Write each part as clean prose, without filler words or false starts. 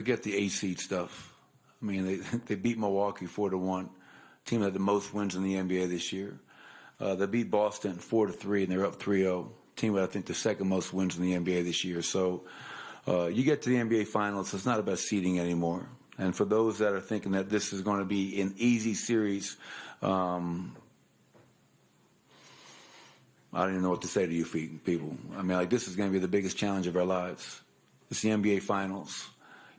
Forget the 8-seed stuff. I mean, they beat Milwaukee 4-1, team that had the most wins in the NBA this year. They beat Boston 4-3, and they're up 3-0. Team with, I think, the second most wins in the NBA this year. So you get to the NBA Finals, it's not about seeding anymore. And for those that are thinking that this is going to be an easy series, I don't even know what to say to you people. I mean, like, this is going to be the biggest challenge of our lives. It's the NBA Finals.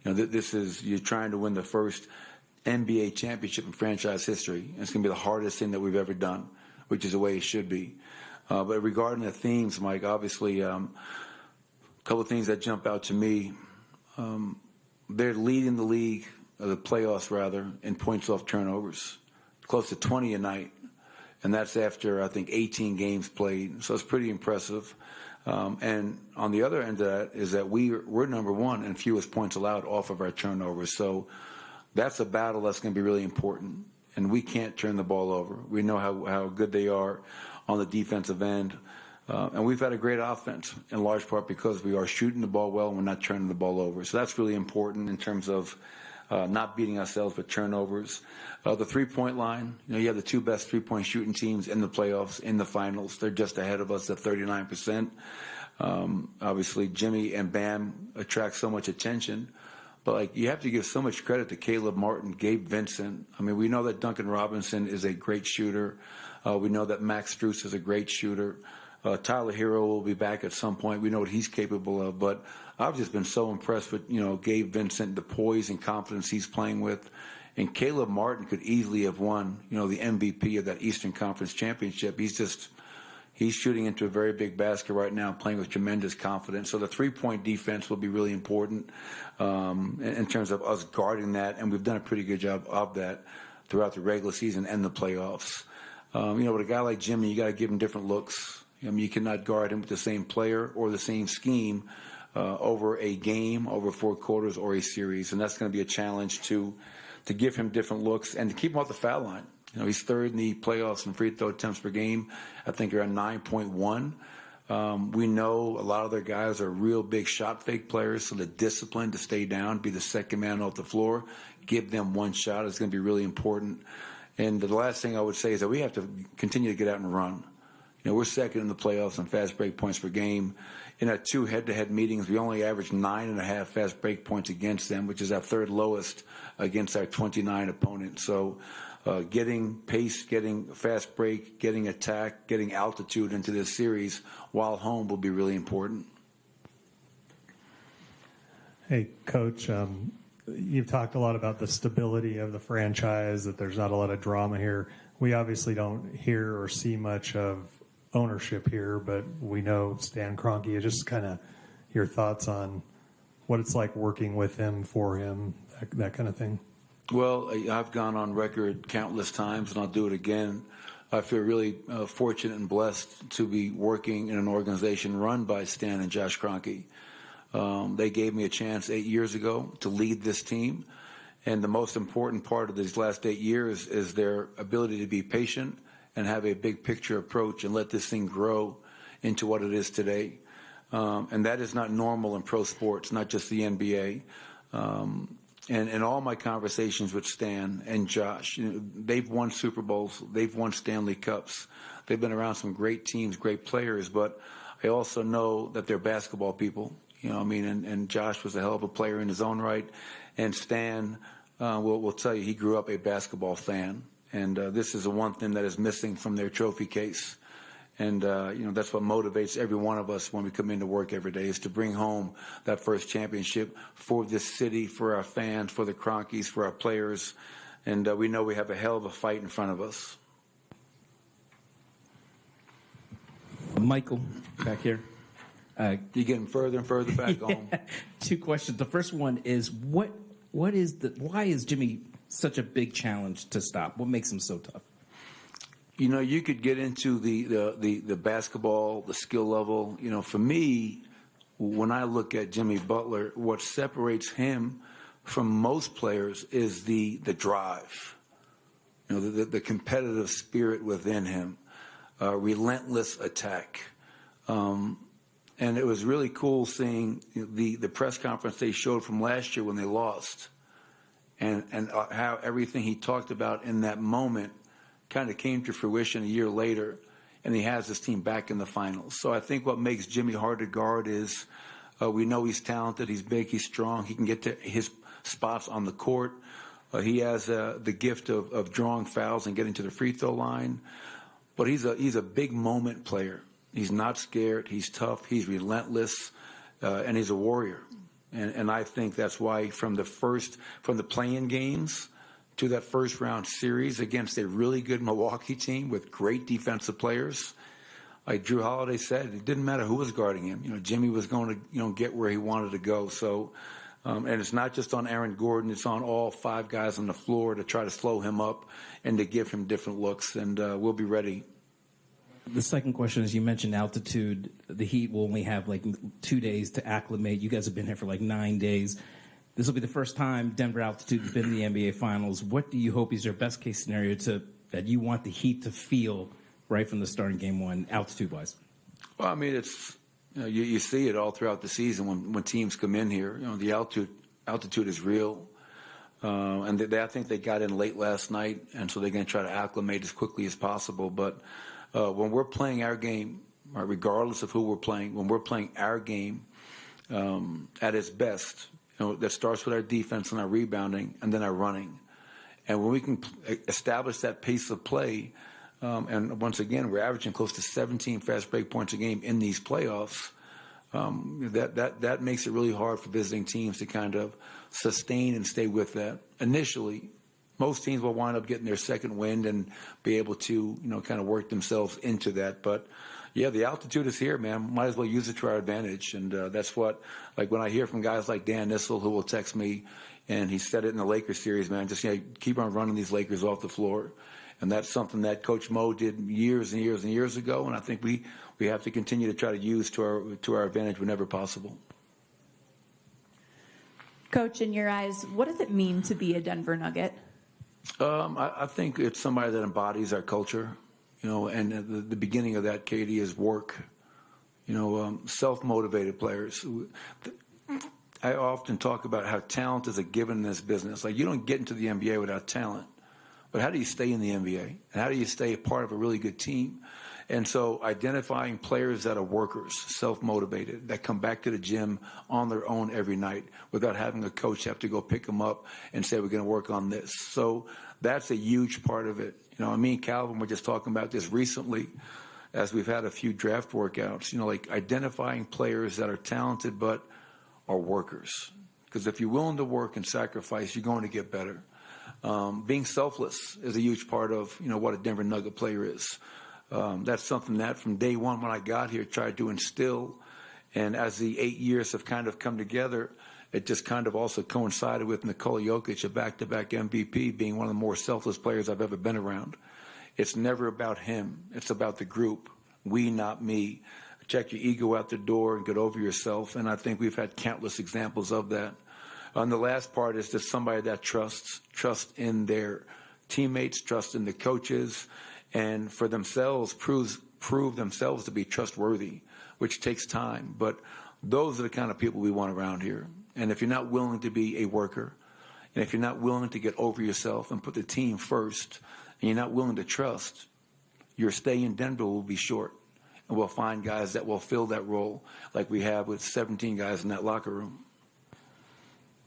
You know, this is, you're trying to win the first NBA championship in franchise history. And it's going to be the hardest thing that we've ever done, which is the way it should be. But regarding the themes, Mike, obviously, a couple of things that jump out to me. They're leading the league, the playoffs rather, in points off turnovers, close to 20 a night. And that's after, I think, 18 games played. So it's pretty impressive. And on the other end of that is that we're number one in fewest points allowed off of our turnovers. So that's a battle that's going to be really important. And we can't turn the ball over. We know how good they are on the defensive end. And we've had a great offense, in large part because we are shooting the ball well and we're not turning the ball over. So that's really important in terms of not beating ourselves with turnovers. The three-point line, you know, you have the two best three-point shooting teams in the playoffs, in the finals. They're just ahead of us at 39%. Obviously, Jimmy and Bam attract so much attention. But, like, you have to give so much credit to Caleb Martin, Gabe Vincent. I mean, we know that Duncan Robinson is a great shooter. We know that Max Strus is a great shooter. Tyler Hero will be back at some point. We know what he's capable of. But I've just been so impressed with, you know, Gabe Vincent, the poise and confidence he's playing with. And Caleb Martin could easily have won, you know, the MVP of that Eastern Conference championship. He's shooting into a very big basket right now, playing with tremendous confidence. So the three-point defense will be really important in terms of us guarding that. And we've done a pretty good job of that throughout the regular season and the playoffs. You know, with a guy like Jimmy, you got to give him different looks. I mean, you cannot guard him with the same player or the same scheme over a game, over 4 quarters, or a series. And that's going to be a challenge to give him different looks and to keep him off the foul line. You know, he's third in the playoffs in free throw attempts per game. I think around 9.1. We know a lot of their guys are real big shot fake players, so the discipline to stay down, be the second man off the floor, give them one shot is going to be really important. And the last thing I would say is that we have to continue to get out and run. You know, we're second in the playoffs on fast break points per game. In our 2 head-to-head meetings, we only averaged 9.5 fast break points against them, which is our third lowest against our 29 opponents. So getting pace, getting fast break, getting attack, getting altitude into this series while home will be really important. Hey, Coach, you've talked a lot about the stability of the franchise, that there's not a lot of drama here. We obviously don't hear or see much of ownership here, but we know Stan Kroenke. Just kind of your thoughts on what it's like working with him, for him, that kind of thing. Well, I've gone on record countless times, and I'll do it again. I feel really fortunate and blessed to be working in an organization run by Stan and Josh Kroenke. They gave me a chance 8 years ago to lead this team, and the most important part of these last 8 years is their ability to be patient and have a big picture approach and let this thing grow into what it is today. And that is not normal in pro sports, not just the NBA. And in all my conversations with Stan and Josh, you know, they've won Super Bowls, they've won Stanley Cups, they've been around some great teams, great players, but I also know that they're basketball people. You know, I mean, and Josh was a hell of a player in his own right, and Stan will tell you he grew up a basketball fan, and this is the one thing that is missing from their trophy case. And, you know, that's what motivates every one of us when we come into work every day, is to bring home that first championship for this city, for our fans, for the Kroenkes, for our players. And we know we have a hell of a fight in front of us. Michael, back here. You're getting further and further back home. 2 questions. The first one is, why is Jimmy such a big challenge to stop? What makes him so tough? You know, you could get into the basketball, the skill level. You know, for me, when I look at Jimmy Butler, what separates him from most players is the drive. You know, the competitive spirit within him, relentless attack. And And it was really cool seeing the press conference they showed from last year when they lost, and how everything he talked about in that moment kind of came to fruition a year later, and he has his team back in the finals. So I think what makes Jimmy hard to guard is we know he's talented, he's big, he's strong, he can get to his spots on the court. He has the gift of drawing fouls and getting to the free throw line, but he's a big moment player. He's not scared, he's tough, he's relentless, and he's a warrior. And I think that's why from the play-in games to that first round series against a really good Milwaukee team with great defensive players, like Drew Holiday said, it didn't matter who was guarding him. Jimmy was going to get where he wanted to go. So, and it's not just on Aaron Gordon; it's on all 5 guys on the floor to try to slow him up and to give him different looks. And we'll be ready. The second question is, you mentioned altitude. The Heat will only have like 2 days to acclimate. You guys have been here for like 9 days. This will be the first time Denver altitude has been in the NBA Finals. What do you hope is your best case scenario that you want the Heat to feel right from the start in Game 1, altitude-wise? Well, I mean, it's you see it all throughout the season when teams come in here. The altitude is real, and I think they got in late last night, and so they're going to try to acclimate as quickly as possible. But when we're playing our game, regardless of who we're playing, when we're playing our game at its best. That starts with our defense and our rebounding and then our running. And when we can establish that pace of play, and once again, we're averaging close to 17 fast break points a game in these playoffs, that makes it really hard for visiting teams to kind of sustain and stay with that. Initially, most teams will wind up getting their second wind and be able to, kind of work themselves into that. But yeah, the altitude is here, man. Might as well use it to our advantage. And that's what, like when I hear from guys like Dan Issel, who will text me, and he said it in the Lakers series, man, just keep on running these Lakers off the floor. And that's something that Coach Mo did years and years and years ago. And I think we have to continue to try to use to our advantage whenever possible. Coach, in your eyes, what does it mean to be a Denver Nugget? I think it's somebody that embodies our culture. And the beginning of that, Katie, is work. Self-motivated players. I often talk about how talent is a given in this business. Like, you don't get into the NBA without talent. But how do you stay in the NBA? And how do you stay a part of a really good team? And so identifying players that are workers, self-motivated, that come back to the gym on their own every night without having a coach have to go pick them up and say, we're going to work on this. So that's a huge part of it. Me and Calvin were just talking about this recently as we've had a few draft workouts, like identifying players that are talented but are workers. Because if you're willing to work and sacrifice, you're going to get better. Being selfless is a huge part of, what a Denver Nugget player is. That's something that from day one when I got here tried to instill. And as the 8 years have kind of come together, it just kind of also coincided with Nikola Jokic, a back-to-back MVP, being one of the more selfless players I've ever been around. It's never about him. It's about the group. We, not me. Check your ego out the door and get over yourself. And I think we've had countless examples of that. And the last part is just somebody that trust in their teammates, trust in the coaches, and for themselves prove themselves to be trustworthy, which takes time. But those are the kind of people we want around here. And if you're not willing to be a worker, and if you're not willing to get over yourself and put the team first, and you're not willing to trust, your stay in Denver will be short. And we'll find guys that will fill that role like we have with 17 guys in that locker room.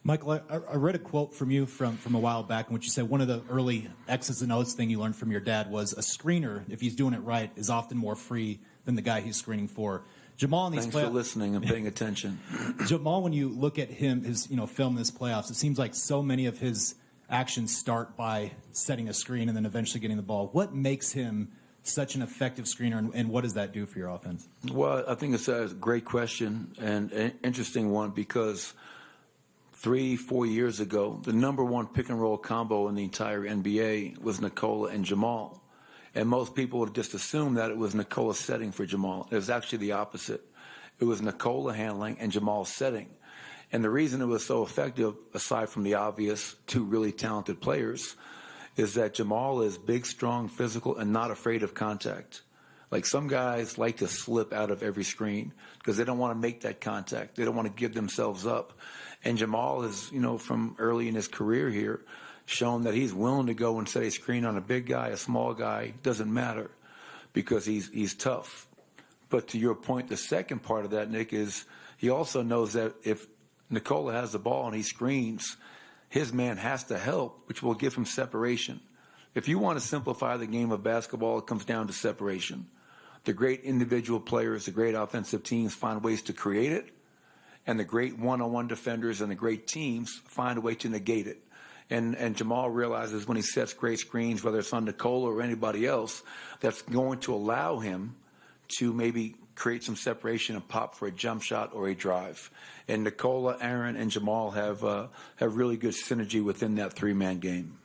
Michael, I read a quote from you from a while back in which you said one of the early X's and O's thing you learned from your dad was a screener, if he's doing it right, is often more free than the guy he's screening for. Jamal in these Thanks for listening and paying attention. Jamal, when you look at his film in this playoffs, it seems like so many of his actions start by setting a screen and then eventually getting the ball. What makes him such an effective screener, and what does that do for your offense? Well, I think it's a great question and an interesting one because 3-4 years ago, the number one pick and roll combo in the entire NBA was Nikola and Jamal. And most people would just assume that it was Nikola setting for Jamal. It was actually the opposite. It was Nikola handling and Jamal setting. And the reason it was so effective, aside from the obvious two really talented players, is that Jamal is big, strong, physical, and not afraid of contact. Like some guys like to slip out of every screen because they don't want to make that contact. They don't want to give themselves up. And Jamal is, from early in his career here, shown that he's willing to go and set a screen on a big guy, a small guy, doesn't matter, because he's tough. But to your point, the second part of that, Nick, is he also knows that if Nikola has the ball and he screens, his man has to help, which will give him separation. If you want to simplify the game of basketball, it comes down to separation. The great individual players, the great offensive teams find ways to create it, and the great one-on-one defenders and the great teams find a way to negate it. And Jamal realizes when he sets great screens, whether it's on Nikola or anybody else, that's going to allow him to maybe create some separation and pop for a jump shot or a drive. And Nikola, Aaron, and Jamal have really good synergy within that three-man game.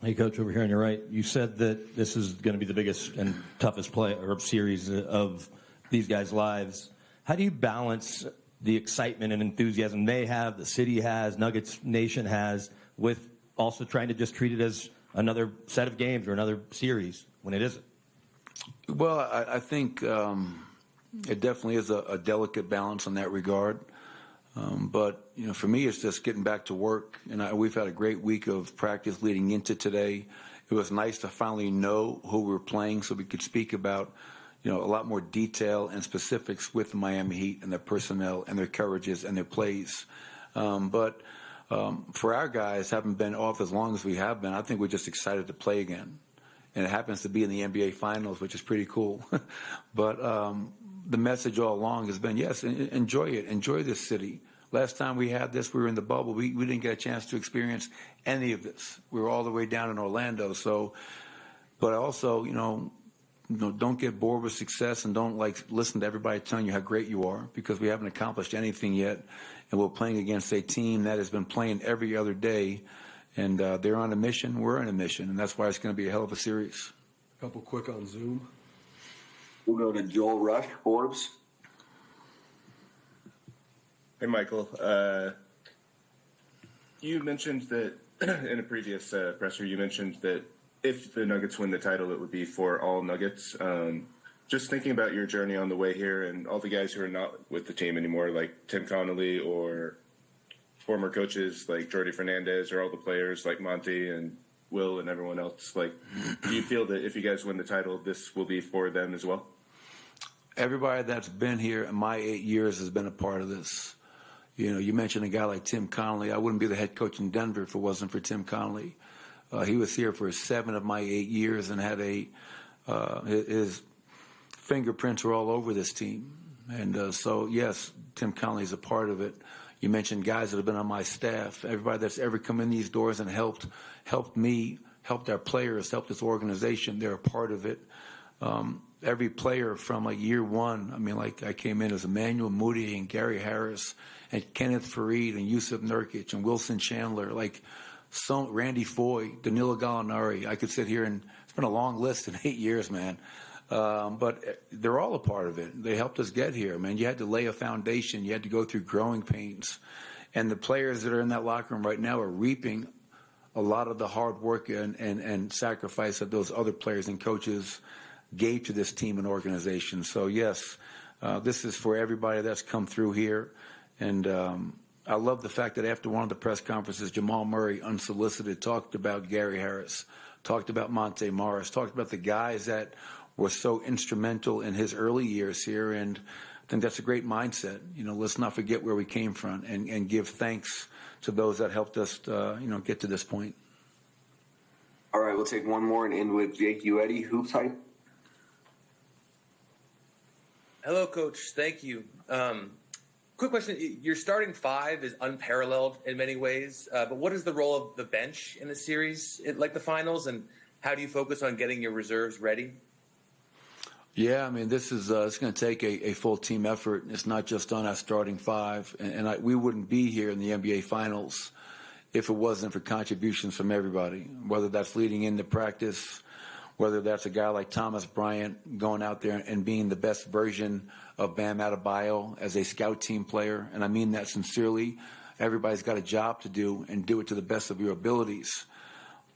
Hey, Coach, over here on your right, you said that this is going to be the biggest and toughest play or series of these guys' lives. How do you balance the excitement and enthusiasm they have, the city has, Nuggets Nation has, with also trying to just treat it as another set of games or another series when it isn't? Well, I think it definitely is a delicate balance in that regard. But, for me, it's just getting back to work. And we've had a great week of practice leading into today. It was nice to finally know who we were playing so we could speak about, a lot more detail and specifics with the Miami Heat and their personnel and their coverages and their plays. But for our guys, having been off as long as we have been, I think we're just excited to play again. And it happens to be in the NBA Finals, which is pretty cool. But the message all along has been, yes, enjoy it. Enjoy this city. Last time we had this, we were in the bubble. We didn't get a chance to experience any of this. We were all the way down in Orlando. So, but also, don't get bored with success and don't listen to everybody telling you how great you are, because we haven't accomplished anything yet. And we're playing against a team that has been playing every other day. And they're on a mission. We're on a mission. And that's why it's going to be a hell of a series. A couple quick on Zoom. We'll go to Joel Rush, Forbes. Hey, Michael. You mentioned that in a previous presser, you mentioned that if the Nuggets win the title, it would be for all Nuggets. Just thinking about your journey on the way here and all the guys who are not with the team anymore, like Tim Connolly or former coaches like Jordi Fernandez, or all the players like Monty and Will and everyone else, do you feel that if you guys win the title, this will be for them as well? Everybody that's been here in my 8 years has been a part of this. You mentioned a guy like Tim Connolly. I wouldn't be the head coach in Denver if it wasn't for Tim Connolly. He was here for 7 of my 8 years and had his fingerprints were all over this team. And so, yes, Tim Connolly is a part of it. You mentioned guys that have been on my staff. Everybody that's ever come in these doors and helped me, helped our players, helped this organization, they're a part of it. Every player from year one, I came in as Emmanuel Moody and Gary Harris and Kenneth Fareed and Yusuf Nurkic and Wilson Chandler, Randy Foy, Danilo Gallinari. I could sit here and it's been a long list in 8 years, man. But they're all a part of it. They helped us get here, man. You had to lay a foundation. You had to go through growing pains. And the players that are in that locker room right now are reaping a lot of the hard work and sacrifice that those other players and coaches gave to this team and organization. So, yes, this is for everybody that's come through here. And I love the fact that after one of the press conferences, Jamal Murray, unsolicited, talked about Gary Harris, talked about Monte Morris, talked about the guys that were so instrumental in his early years here. And I think that's a great mindset. Let's not forget where we came from and give thanks to those that helped us, get to this point. All right, we'll take one more and end with Jake Uedi, Hoops Hype. Hello, Coach. Thank you. Quick question. Your starting five is unparalleled in many ways, but what is the role of the bench in the series, like the finals, and how do you focus on getting your reserves ready? Yeah, this is it's going to take a full team effort. It's not just on our starting five, and we wouldn't be here in the NBA Finals if it wasn't for contributions from everybody, whether that's leading into practice, whether that's a guy like Thomas Bryant going out there and being the best version of Bam Adebayo as a scout team player, and I mean that sincerely. Everybody's got a job to do and do it to the best of your abilities.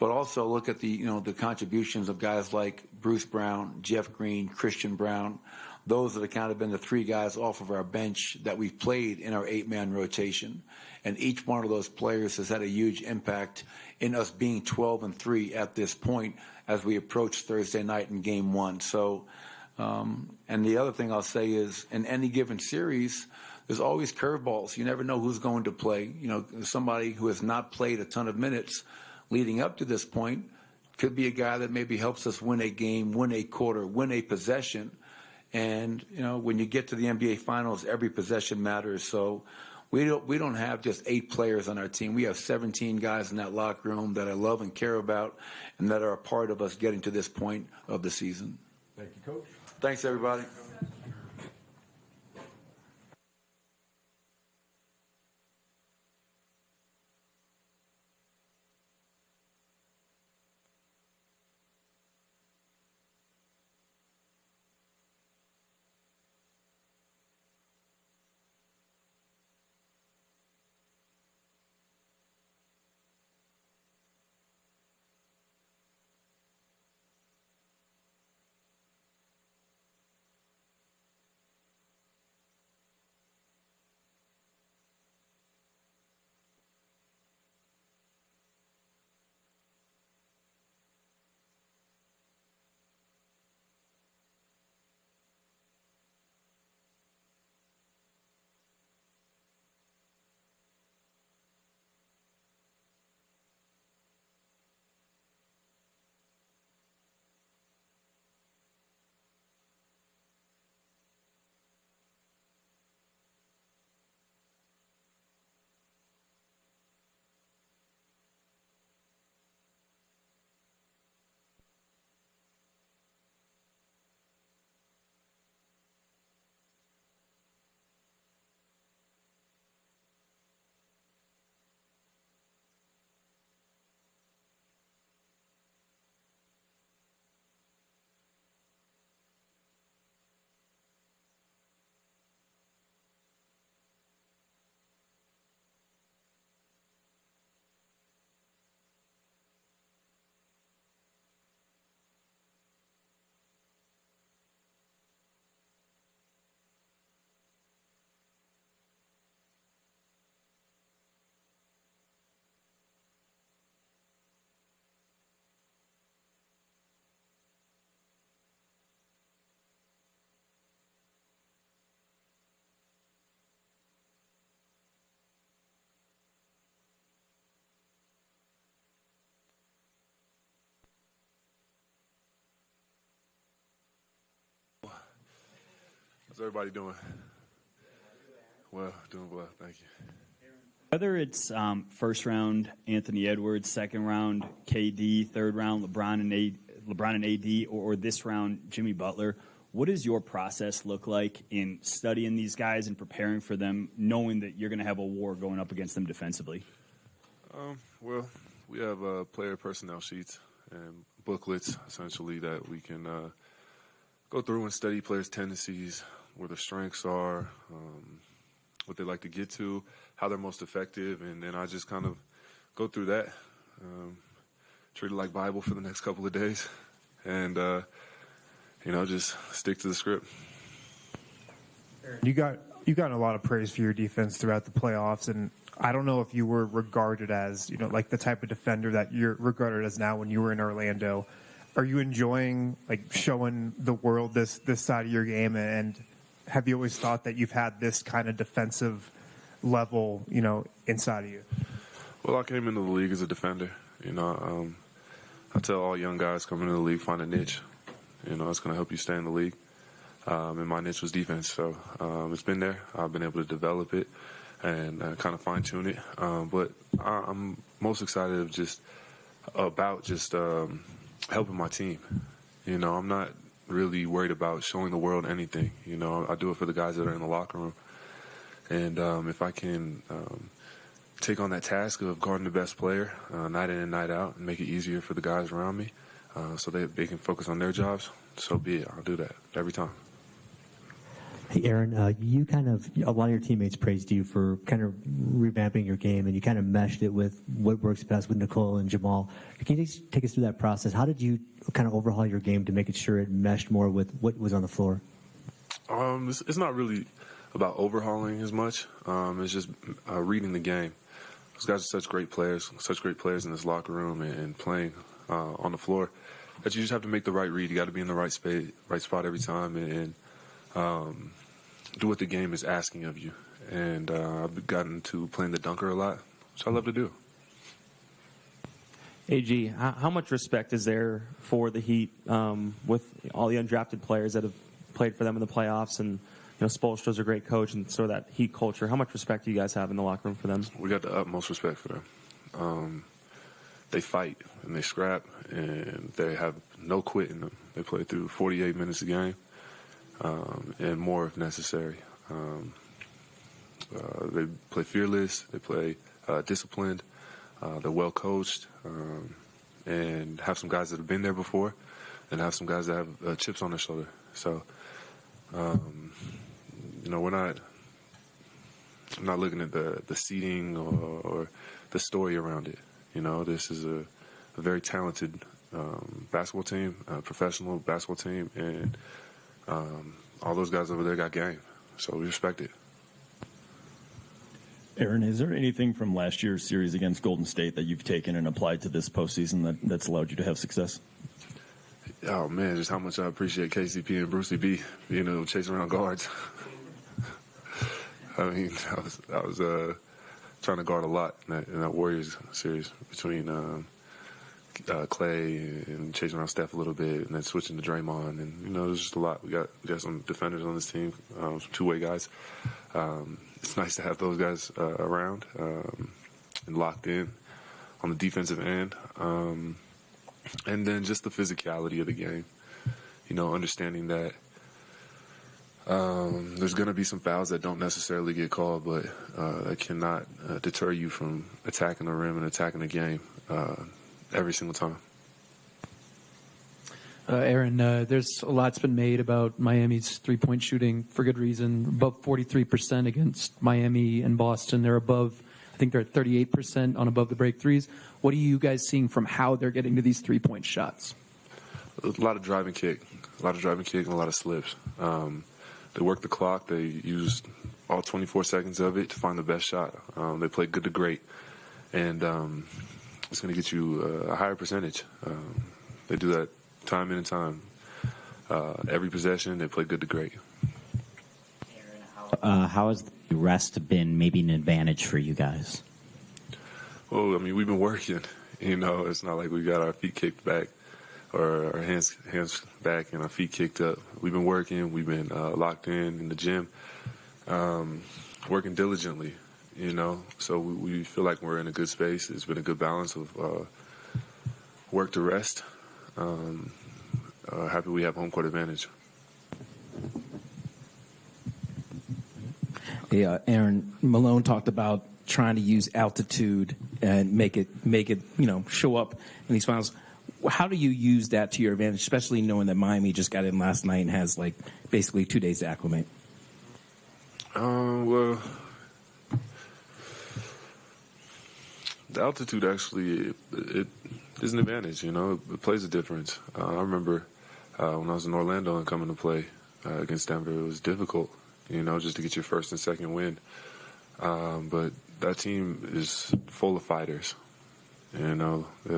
but also look at the contributions of guys like Bruce Brown, Jeff Green, Christian Brown. Those have kind of been the three guys off of our bench that we've played in our 8-man rotation. And each one of those players has had a huge impact in us being 12-3 at this point as we approach Thursday night in Game 1. So, and the other thing I'll say is, in any given series, there's always curveballs. You never know who's going to play. Somebody who has not played a ton of minutes leading up to this point could be a guy that maybe helps us win a game, win a quarter, win a possession. And, when you get to the NBA Finals, every possession matters. So we don't have just 8 players on our team. We have 17 guys in that locker room that I love and care about and that are a part of us getting to this point of the season. Thank you, Coach. Thanks, everybody. How's everybody doing? Well, doing well, thank you. Whether it's first round Anthony Edwards, second round KD, third round LeBron and AD, or this round Jimmy Butler, what does your process look like in studying these guys and preparing for them, knowing that you're going to have a war going up against them defensively? Well, we have player personnel sheets and booklets, essentially, that we can go through and study players' tendencies, where their strengths are, what they like to get to, how they're most effective, and then I just kind of go through that, treat it like Bible for the next couple of days, and just stick to the script. You got a lot of praise for your defense throughout the playoffs, and I don't know if you were regarded as like the type of defender that you're regarded as now when you were in Orlando. Are you enjoying showing the world this side of your game, and have you always thought that you've had this kind of defensive level, inside of you? Well, I came into the league as a defender. I tell all young guys coming into the league, find a niche. It's going to help you stay in the league. And my niche was defense, so it's been there. I've been able to develop it and kind of fine tune it. But I'm most excited about helping my team. I'm not really worried about showing the world anything. I do it for the guys that are in the locker room. And if I can take on that task of guarding the best player night in and night out and make it easier for the guys around me so they can focus on their jobs, so be it. I'll do that every time. Hey, Aaron, a lot of your teammates praised you for kind of revamping your game, and you kind of meshed it with what works best with Nicole and Jamal. Can you just take us through that process? How did you kind of overhaul your game to make it sure it meshed more with what was on the floor? It's not really about overhauling as much. It's just reading the game. Those guys are such great players in this locker room and playing on the floor that you just have to make the right read. You got to be in the right spot every time, and do what the game is asking of you. And I've gotten to playing the dunker a lot, which I love to do. AG, how much respect is there for the Heat with all the undrafted players that have played for them in the playoffs? And Spoelstra's a great coach, and sort of that Heat culture. How much respect do you guys have in the locker room for them? We got the utmost respect for them. They fight and they scrap, and they have no quit in them. They play through 48 minutes a game. And more if necessary. They play fearless. They play disciplined. They're well coached, and have some guys that have been there before, and have some guys that have chips on their shoulder. So, I'm not looking at the seeding or the story around it. This is a very talented basketball team, professional basketball team, and all those guys over there got game, so we respect it. Aaron, is there anything from last year's series against Golden State that you've taken and applied to this postseason that's allowed you to have success? Oh, man, just how much I appreciate KCP and Brucey B being able to chase around guards. I mean, I was trying to guard a lot in that Warriors series between Clay and chasing around Steph a little bit, and then switching to Draymond, and there's just a lot. We got some defenders on this team, some two-way guys. It's nice to have those guys around and locked in on the defensive end, and then just the physicality of the game. Understanding that there's going to be some fouls that don't necessarily get called, but that cannot deter you from attacking the rim and attacking the game every single time. Aaron, there's a lot's been made about Miami's three-point shooting for good reason. Above 43% against Miami and Boston. They're above, I think they're at 38% on above the break threes. What are you guys seeing from how they're getting to these three-point shots? A lot of drive and kick, and a lot of slips. They work the clock. They use all 24 seconds of it to find the best shot. They play good to great, and it's going to get you a higher percentage. They do that time in and time. Every possession, they play good to great. How has the rest been maybe an advantage for you guys? Well, I mean, we've been working. It's not like we got our feet kicked back or our hands back and our feet kicked up. We've been working. We've been locked in the gym, working diligently, So we feel like we're in a good space. It's been a good balance of work to rest. Happy we have home court advantage. Yeah, Aaron, Malone talked about trying to use altitude and make it show up in these finals. How do you use that to your advantage, especially knowing that Miami just got in last night and has basically 2 days to acclimate? Well, the altitude actually it is an advantage. It plays a difference. I remember when I was in Orlando and coming to play against Denver, it was difficult. Just to get your first and second win. But that team is full of fighters. That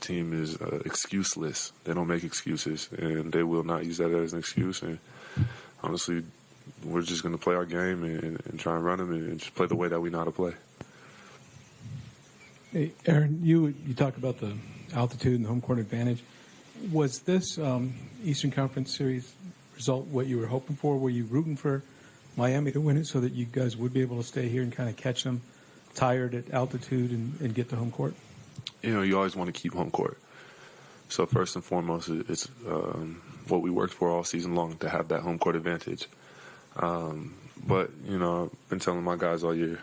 team is excuseless. They don't make excuses, and they will not use that as an excuse. And honestly, we're just going to play our game and try and run them and just play the way that we know how to play. Hey, Aaron, you talk about the altitude and the home court advantage. Was this Eastern Conference Series result what you were hoping for? Were you rooting for Miami to win it so that you guys would be able to stay here and kind of catch them tired at altitude and get to home court? You always want to keep home court. So first and foremost, it's what we worked for all season long, to have that home court advantage. But I've been telling my guys all year,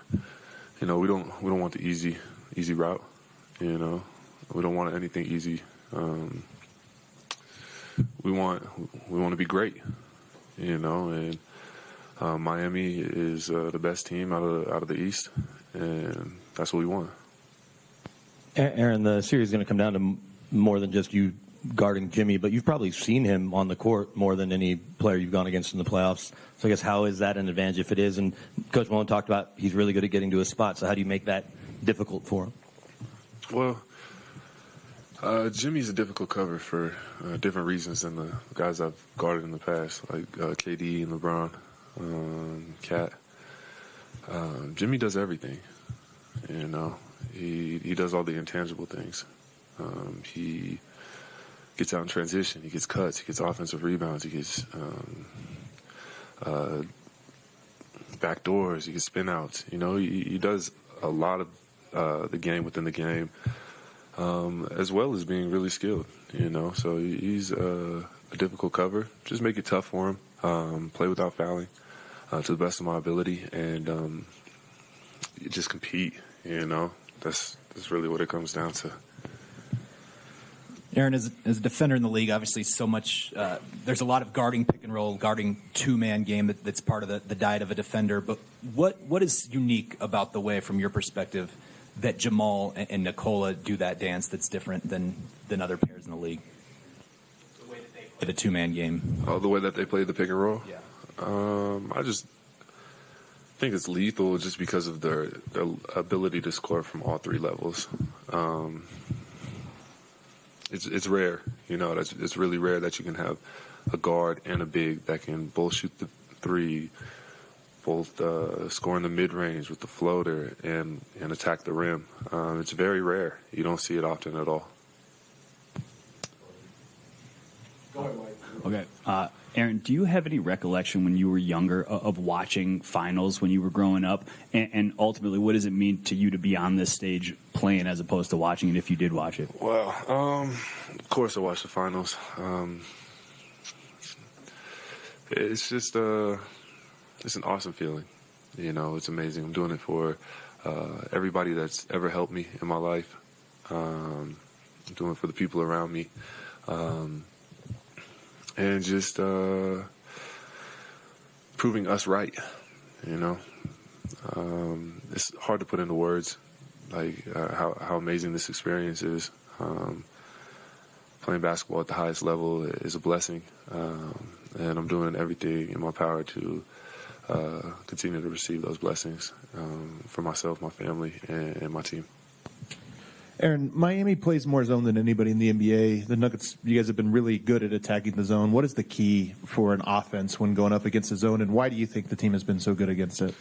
we don't want the easy route. We don't want anything easy. We want to be great. and Miami is the best team out of the East, and that's what we want. Aaron, the series is going to come down to more than just you guarding Jimmy, but you've probably seen him on the court more than any player you've gone against in the playoffs. So I guess how is that an advantage if it is? And Coach Malone talked about he's really good at getting to his spot, so how do you make that difficult for him? Well, Jimmy's a difficult cover for different reasons than the guys I've guarded in the past, like KD and LeBron, Cat. Jimmy does everything, He does all the intangible things. He gets out in transition. He gets cuts. He gets offensive rebounds. He gets backdoors. He gets spin outs. He does a lot of the game within the game, as well as being really skilled. So he's a difficult cover. Just make it tough for him. Play without fouling to the best of my ability, and just compete. That's really what it comes down to. Aaron, as a defender in the league, obviously so much, there's a lot of guarding pick and roll, guarding two-man game that's part of the diet of a defender. But what is unique about the way, from your perspective, that Jamal and Nikola do that dance that's different than other pairs in the league? The way that they play the two-man game. Oh, the way that they play the pick and roll? Yeah. I just think it's lethal just because of their ability to score from all three levels. It's rare, it's really rare that you can have a guard and a big that can both shoot the three, both score in the mid-range with the floater and attack the rim. It's very rare. You don't see it often at all. Okay. Aaron, do you have any recollection when you were younger of watching finals when you were growing up? And ultimately, what does it mean to you to be on this stage playing as opposed to watching it if you did watch it? Well, of course I watched the finals. It's just it's an awesome feeling. It's amazing. I'm doing it for everybody that's ever helped me in my life. I'm doing it for the people around me. And just proving us right, It's hard to put into words, like how amazing this experience is. Playing basketball at the highest level is a blessing, and I'm doing everything in my power to continue to receive those blessings for myself, my family, and my team. Aaron, Miami plays more zone than anybody in the NBA. The Nuggets, you guys have been really good at attacking the zone. What is the key for an offense when going up against the zone, and why do you think the team has been so good against it?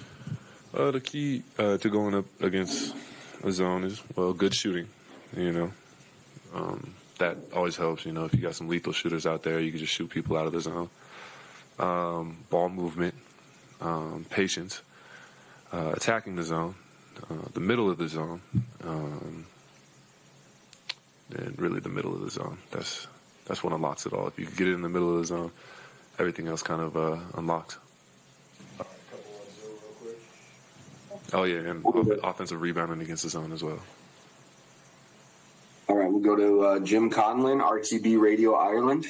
The key to going up against a zone is, good shooting, That always helps, If you got some lethal shooters out there, you can just shoot people out of the zone. Ball movement, patience, attacking the zone, the middle of the zone, and really the middle of the zone. That's what unlocks it all. If you can get it in the middle of the zone, everything else kind of unlocks. Oh, yeah, and offensive rebounding against the zone as well. All right, we'll go to Jim Conlon, RTB Radio Ireland.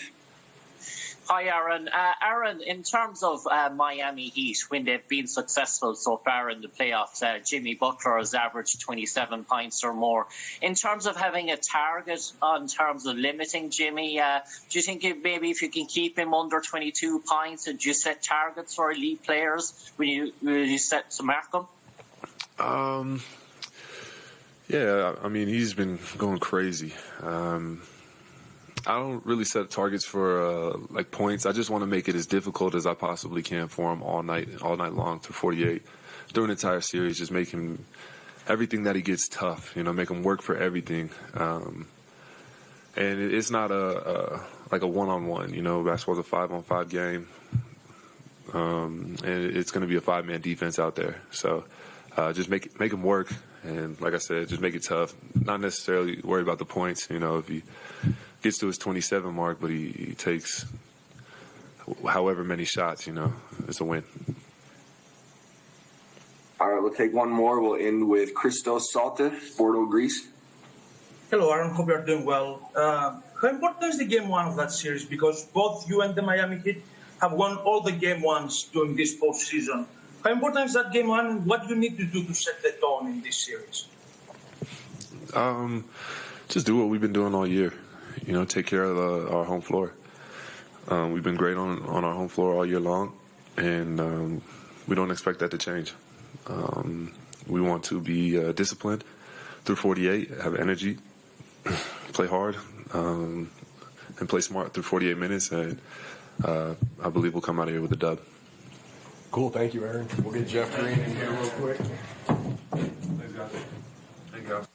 Hi, Aaron. Aaron, in terms of Miami Heat, when they've been successful so far in the playoffs, Jimmy Butler has averaged 27 points or more. In terms of having a target in terms of limiting Jimmy, do you think maybe if you can keep him under 22 points, do you set targets for elite players when you set to mark them? Yeah, I mean, he's been going crazy. I don't really set targets for points. I just want to make it as difficult as I possibly can for him all night long through 48. During the entire series, just make him everything that he gets tough. Make him work for everything. And it's not a one-on-one. Basketball's a 5-on-5 game, and it's going to be a 5-man defense out there. So just make him work, and like I said, just make it tough. Not necessarily worry about the points. If he gets to his 27 mark, but he takes however many shots, it's a win. All right, we'll take one more. We'll end with Christos Salte, Bordeaux, Greece. Hello, Aaron. Hope you're doing well. How important is the game one of that series? Because both you and the Miami Heat have won all the game ones during this postseason. How important is that game one? What do you need to do to set the tone in this series? Just do what we've been doing all year. Take care of our home floor. We've been great on our home floor all year long, and we don't expect that to change. We want to be disciplined through 48, have energy, play hard, and play smart through 48 minutes, and I believe we'll come out of here with a dub. Cool. Thank you, Aaron. We'll get Jeff Green in here real quick. Thanks, guys. Thank you, guys.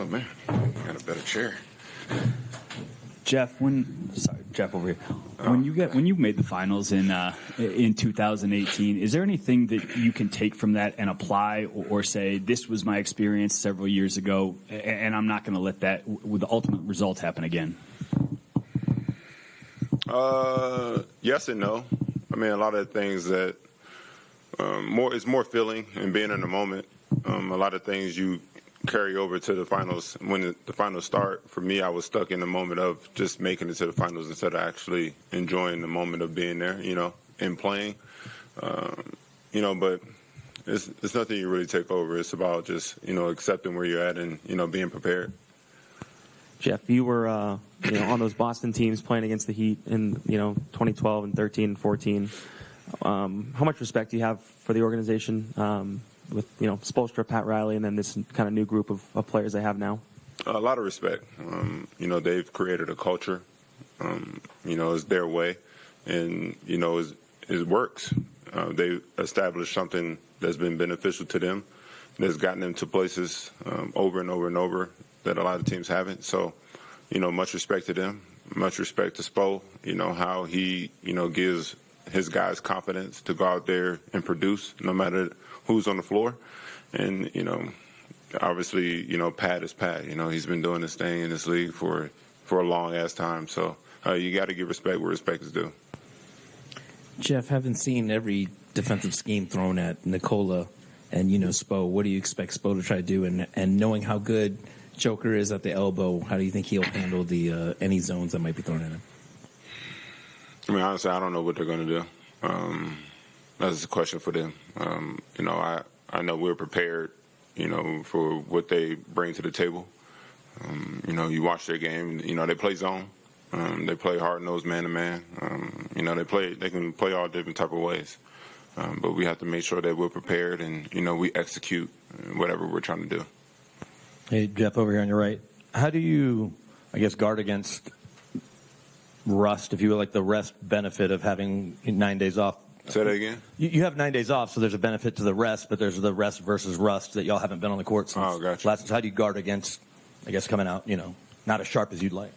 Oh, man. Got a better chair. Jeff, Jeff over here. When you made the finals in 2018, is there anything that you can take from that and apply, or say this was my experience several years ago, and I'm not going to let that with the ultimate result happen again? Yes and no. I mean, a lot of the things that it's more feeling and being in the moment. A lot of things you carry over to the finals. When the finals start, for me, I was stuck in the moment of just making it to the finals instead of actually enjoying the moment of being there, and playing. But it's nothing you really take over. It's about just, accepting where you're at and, being prepared. Jeff, you were on those Boston teams playing against the Heat in 2012 and 13 and 14. How much respect do you have for the organization with Spoelstra, Pat Riley, and then this kind of new group of players they have now? A lot of respect. They've created a culture. It's their way, and it works. They established something that's been beneficial to them, that's gotten them to places over and over and over that a lot of teams haven't. So, much respect to them. Much respect to Spo. How he gives his guys confidence to go out there and produce, no matter who's on the floor. And, obviously, Pat is Pat. He's been doing this thing in this league for a long-ass time. So you got to give respect where respect is due. Jeff, having seen every defensive scheme thrown at Nikola and, Spo, what do you expect Spo to try to do? And knowing how good Joker is at the elbow, how do you think he'll handle the any zones that might be thrown at him? I mean, honestly, I don't know what they're going to do. That's a question for them. I know we're prepared, for what they bring to the table. You watch their game, they play zone. They play hard-nosed man-to-man. They can play all different type of ways. But we have to make sure that we're prepared and, we execute whatever we're trying to do. Hey, Jeff, over here on your right. How do you, guard against rust, if you will, like the rest benefit of having 9 days off? Say that again? You have 9 days off, so there's a benefit to the rest, but there's the rest versus rust that y'all haven't been on the court since last. How do you guard against, coming out, not as sharp as you'd like?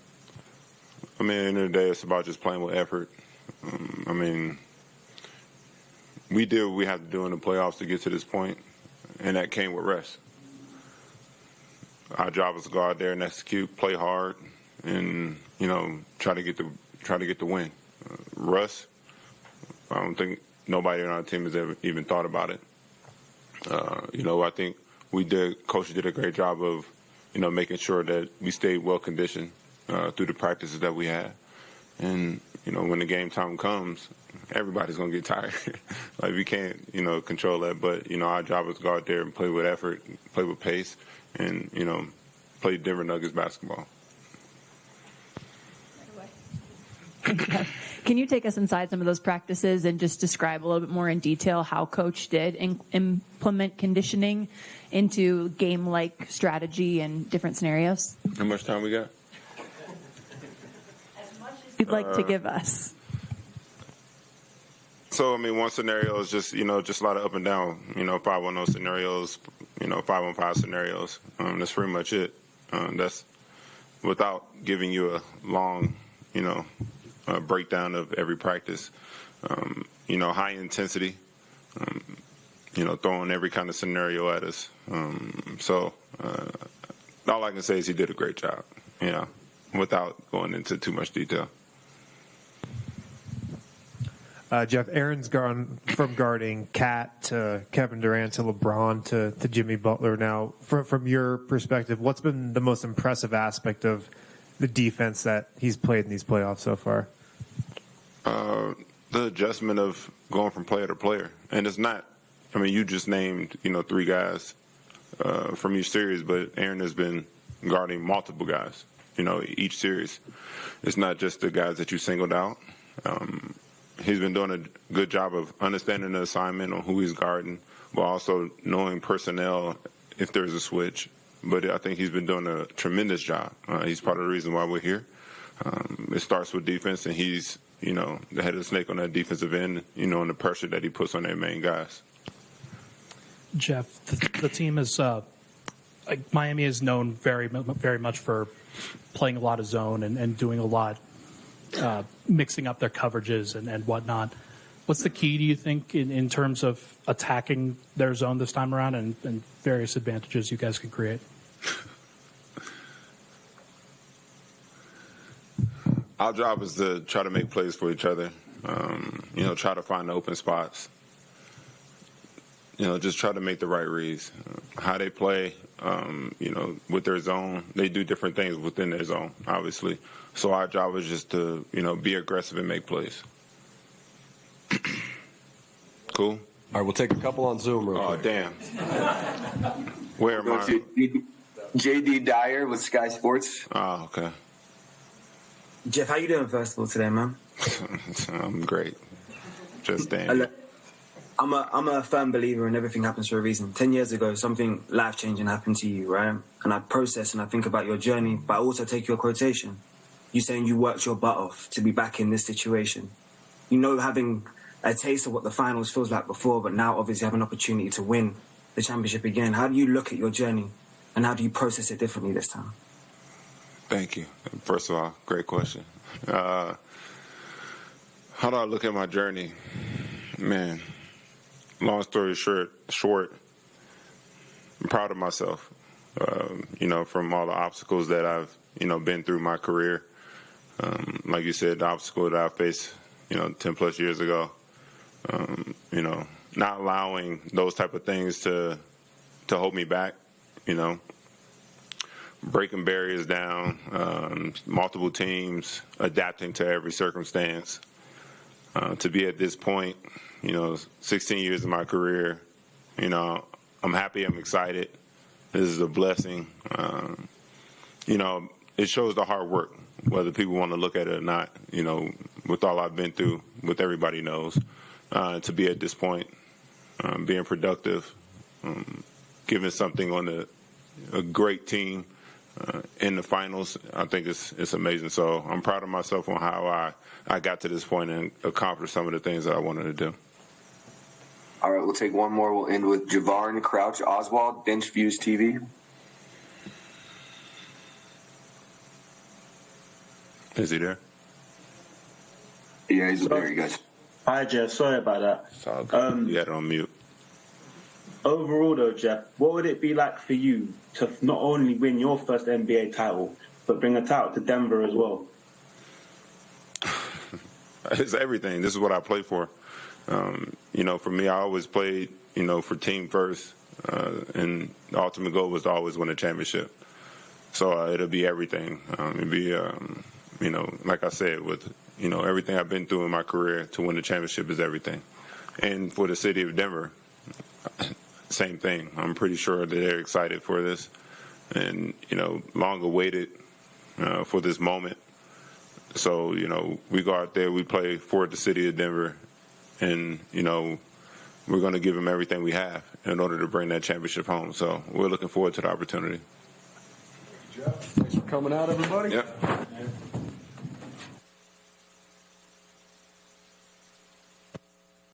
I mean, at the end of the day, it's about just playing with effort. We did what we had to do in the playoffs to get to this point, and that came with rest. Our job is to go out there and execute, play hard, and try to get the win. Rust, I don't think nobody on our team has ever even thought about it. I think Coach did a great job of making sure that we stayed well conditioned through the practices that we had. And when the game time comes, everybody's gonna get tired. We can't control that, but our job is to go out there and play with effort, play with pace, and play Denver Nuggets basketball. Can you take us inside some of those practices and just describe a little bit more in detail how Coach did implement conditioning into game-like strategy and different scenarios? How much time we got? As much as you'd like to give us. So, one scenario is just a lot of up and down, 5-on-0 scenarios, 5-on-5 scenarios. That's pretty much it. That's without giving you a long, breakdown of every practice. High intensity, throwing every kind of scenario at us. All I can say is he did a great job, without going into too much detail. Jeff, Aaron's gone from guarding Kat to Kevin Durant to LeBron to Jimmy Butler. Now, from your perspective, what's been the most impressive aspect of the defense that he's played in these playoffs so far? The adjustment of going from player to player. And it's not, you just named, 3 guys from each series, but Aaron has been guarding multiple guys, each series. It's not just the guys that you singled out. He's been doing a good job of understanding the assignment on who he's guarding, but also knowing personnel if there's a switch. But I think he's been doing a tremendous job. He's part of the reason why we're here. It starts with defense, and he's, the head of the snake on that defensive end, and the pressure that he puts on their main guys. Jeff, the team has like Miami is known very much for playing a lot of zone and doing a lot, mixing up their coverages and whatnot. What's the key, do you think, in terms of attacking their zone this time around and various advantages you guys can create? Our job is to try to make plays for each other. Try to find the open spots. Just try to make the right reads. How they play, with their zone, they do different things within their zone, obviously. So our job is just to, be aggressive and make plays. Cool? All right, we'll take a couple on Zoom real quick. Oh, damn. Where am I? JD Dyer with Sky Sports. Oh, okay. Jeff, how you doing first of all today, man? I'm great. Just damn. I'm a firm believer in everything happens for a reason. 10 years ago, something life-changing happened to you, right? And I process and I think about your journey, but I also take your quotation. You saying you worked your butt off to be back in this situation. Having a taste of what the finals feels like before, but now obviously have an opportunity to win the championship again. How do you look at your journey and how do you process it differently this time? Thank you. First of all, great question. How do I look at my journey? Man, long story short, I'm proud of myself, from all the obstacles that I've, been through my career. Like you said, the obstacle that I faced, 10 plus years ago, not allowing those type of things to hold me back, breaking barriers down, multiple teams, adapting to every circumstance. To be at this point, 16 years of my career, I'm happy, I'm excited. This is a blessing. It shows the hard work, whether people want to look at it or not, with all I've been through, with everybody knows, to be at this point, being productive, giving something on a great team in the finals, I think it's amazing. So I'm proud of myself on how I got to this point and accomplished some of the things that I wanted to do. All right, we'll take one more. We'll end with Javarn Crouch Oswald, Bench Views TV. Is he there? Yeah, he's there, you guys. Hi, Jeff. Sorry about that. It's all good. You had it on mute. Overall, though, Jeff, what would it be like for you to not only win your first NBA title, but bring a title to Denver as well? It's everything. This is what I play for. For me, I always played, for team first. And the ultimate goal was to always win a championship. So it'll be everything. It'll be, like I said, with, everything I've been through in my career, to win the championship is everything. And for the city of Denver, same thing. I'm pretty sure that they're excited for this and, long awaited for this moment. So, we go out there, we play for the city of Denver, and, we're going to give them everything we have in order to bring that championship home. So we're looking forward to the opportunity. Jeff, thanks for coming out, everybody. Yep.